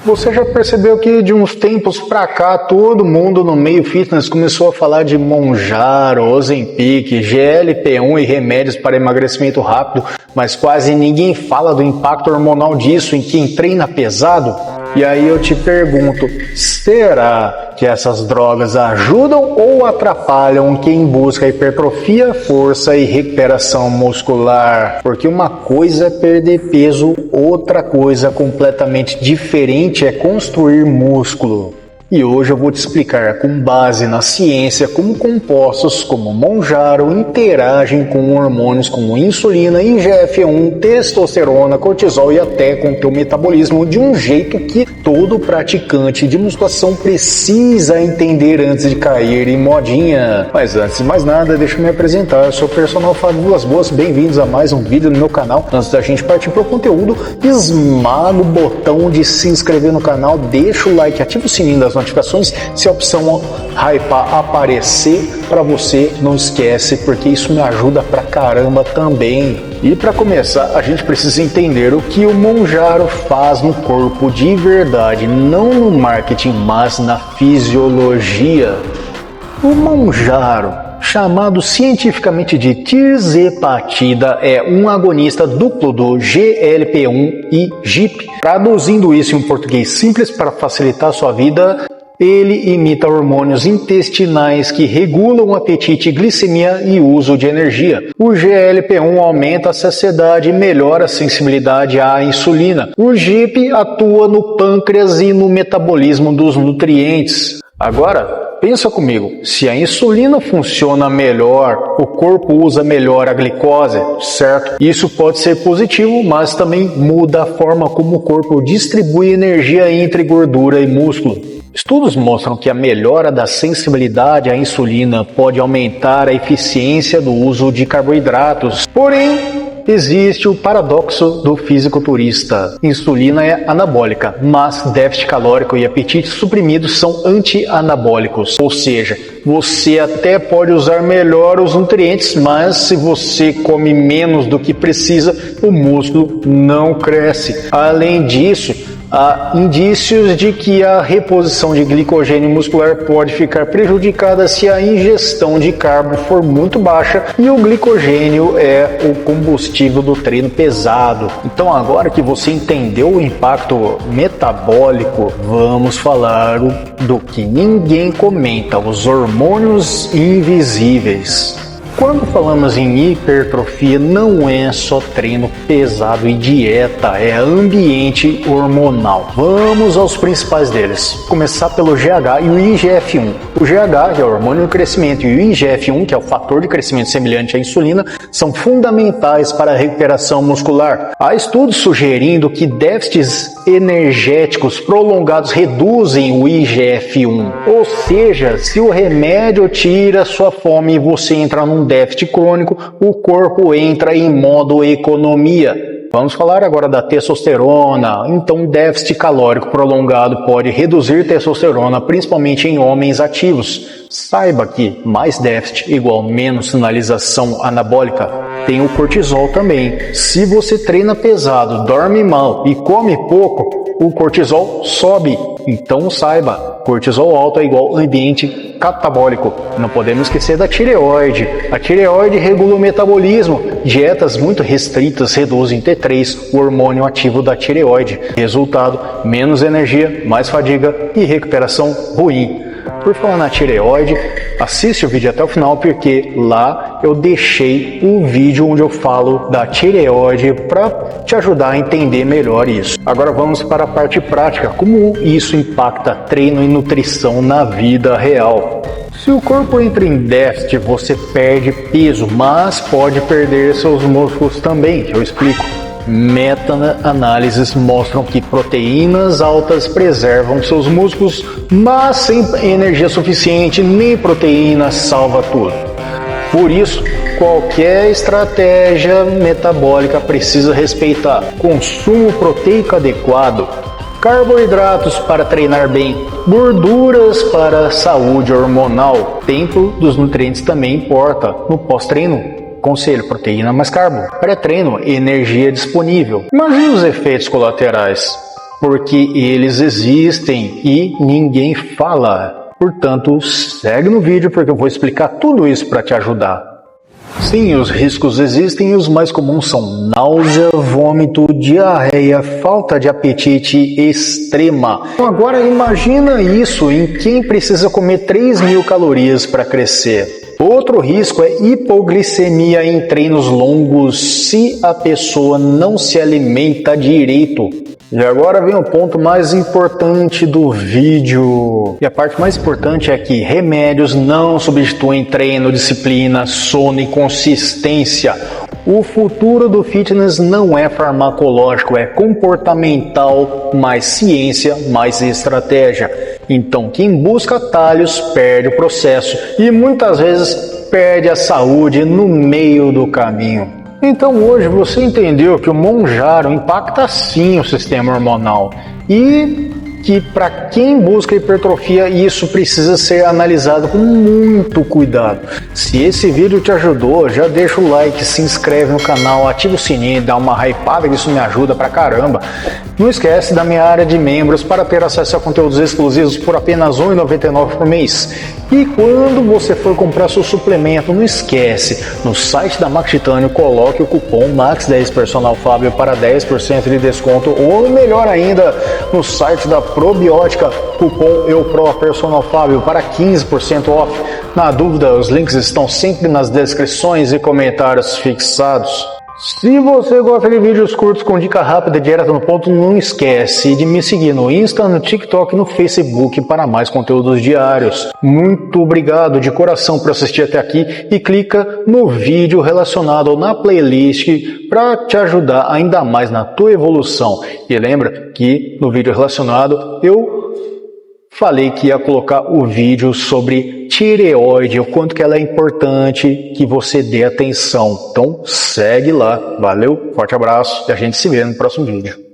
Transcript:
Você já percebeu que de uns tempos pra cá todo mundo no meio fitness começou a falar de Mounjaro, Ozempic, GLP-1 e remédios para emagrecimento rápido, mas quase ninguém fala do impacto hormonal disso em quem treina pesado? E aí eu te pergunto, será que essas drogas ajudam ou atrapalham quem busca hipertrofia, força e recuperação muscular? Porque uma coisa é perder peso, outra coisa completamente diferente é construir músculo. E hoje eu vou te explicar com base na ciência como compostos como Mounjaro interagem com hormônios como insulina, IGF-1, testosterona, cortisol e até com teu metabolismo de um jeito que todo praticante de musculação precisa entender antes de cair em modinha. Mas antes de mais nada, deixa eu me apresentar. Eu sou o personal Fábio Vilas Boas, bem-vindos a mais um vídeo no meu canal. Antes da gente partir para o conteúdo, esmaga o botão de se inscrever no canal, deixa o like, ativa o sininho das notificações, se a opção hypar aparecer para você, não esquece, porque isso me ajuda pra caramba também. E para começar, a gente precisa entender o que o Mounjaro faz no corpo de verdade, não no marketing, mas na fisiologia. O Mounjaro, chamado cientificamente de tirzepatida, é um agonista duplo do GLP-1 e GIP. Traduzindo isso em um português simples para facilitar a sua vida, ele imita hormônios intestinais que regulam o apetite, glicemia e uso de energia. O GLP-1 aumenta a saciedade e melhora a sensibilidade à insulina. O GIP atua no pâncreas e no metabolismo dos nutrientes. Agora, pensa comigo, se a insulina funciona melhor, o corpo usa melhor a glicose, certo? Isso pode ser positivo, mas também muda a forma como o corpo distribui energia entre gordura e músculo. Estudos mostram que a melhora da sensibilidade à insulina pode aumentar a eficiência do uso de carboidratos. Porém, existe o paradoxo do fisiculturista. Insulina é anabólica, mas déficit calórico e apetite suprimido são anti-anabólicos. Ou seja, você até pode usar melhor os nutrientes, mas se você come menos do que precisa, o músculo não cresce. Além disso, há indícios de que a reposição de glicogênio muscular pode ficar prejudicada se a ingestão de carbo for muito baixa e o glicogênio é o combustível do treino pesado. Então agora que você entendeu o impacto metabólico, vamos falar do que ninguém comenta, os hormônios invisíveis. Quando falamos em hipertrofia, não é só treino pesado e dieta, é ambiente hormonal. Vamos aos principais deles. Começar pelo GH e o IGF-1. O GH, que é o hormônio do crescimento, e o IGF-1, que é o fator de crescimento semelhante à insulina, são fundamentais para a recuperação muscular. Há estudos sugerindo que déficits energéticos prolongados reduzem o IGF-1. Ou seja, se o remédio tira sua fome e você entra num déficit crônico, o corpo entra em modo economia. Vamos falar agora da testosterona. Então, déficit calórico prolongado pode reduzir testosterona, principalmente em homens ativos. Saiba que mais déficit igual menos sinalização anabólica. Tem o cortisol também. Se você treina pesado, dorme mal e come pouco, o cortisol sobe. Então saiba, cortisol alto é igual ambiente catabólico. Não podemos esquecer da tireoide. A tireoide regula o metabolismo. Dietas muito restritas reduzem T3, o hormônio ativo da tireoide. Resultado, menos energia, mais fadiga e recuperação ruim. Por falar na tireoide, assiste o vídeo até o final, porque lá eu deixei o vídeo onde eu falo da tireoide para te ajudar a entender melhor isso. Agora vamos para a parte prática, como isso impacta treino e nutrição na vida real. Se o corpo entra em déficit, você perde peso, mas pode perder seus músculos também, eu explico. Meta-análises mostram que proteínas altas preservam seus músculos, mas sem energia suficiente, nem proteína salva tudo. Por isso, qualquer estratégia metabólica precisa respeitar consumo proteico adequado, carboidratos para treinar bem, gorduras para a saúde hormonal. Tempo dos nutrientes também importa no pós-treino. Conselho, proteína mais carbo. Pré-treino, energia disponível. Imagine os efeitos colaterais. porque eles existem e ninguém fala. Portanto, segue no vídeo porque eu vou explicar tudo isso para te ajudar. Sim, os riscos existem e os mais comuns são náusea, vômito, diarreia, falta de apetite extrema. Agora imagina isso em quem precisa comer 3.000 calorias para crescer. Outro risco é hipoglicemia em treinos longos se a pessoa não se alimenta direito. E agora vem o ponto mais importante do vídeo. E a parte mais importante é que remédios não substituem treino, disciplina, sono e consistência. O futuro do fitness não é farmacológico, é comportamental, mais ciência, mais estratégia. Então, quem busca atalhos perde o processo e muitas vezes perde a saúde no meio do caminho. Então hoje você entendeu que o Mounjaro impacta sim o sistema hormonal e que para quem busca hipertrofia isso precisa ser analisado com muito cuidado. Se esse vídeo te ajudou, já deixa o like, se inscreve no canal, ativa o sininho, dá uma hypada que isso me ajuda pra caramba. Não esquece da minha área de membros para ter acesso a conteúdos exclusivos por apenas R$ 1,99 por mês. E quando você for comprar seu suplemento, não esquece, no site da Max Titânio coloque o cupom MAX10 Personal Fábio para 10% de desconto, ou melhor ainda, no site da Probiótica, cupom EUPRO Personal Fábio para 15% off. Na dúvida, os links estão sempre nas descrições e comentários fixados. Se você gosta de vídeos curtos com dica rápida e direto no ponto, não esquece de me seguir no Insta, no TikTok e no Facebook para mais conteúdos diários. Muito obrigado de coração por assistir até aqui e clica no vídeo relacionado ou na playlist para te ajudar ainda mais na tua evolução. E lembra que no vídeo relacionado eu falei que ia colocar o vídeo sobre tireoide, o quanto que ela é importante que você dê atenção. Então segue lá, valeu, forte abraço e a gente se vê no próximo vídeo.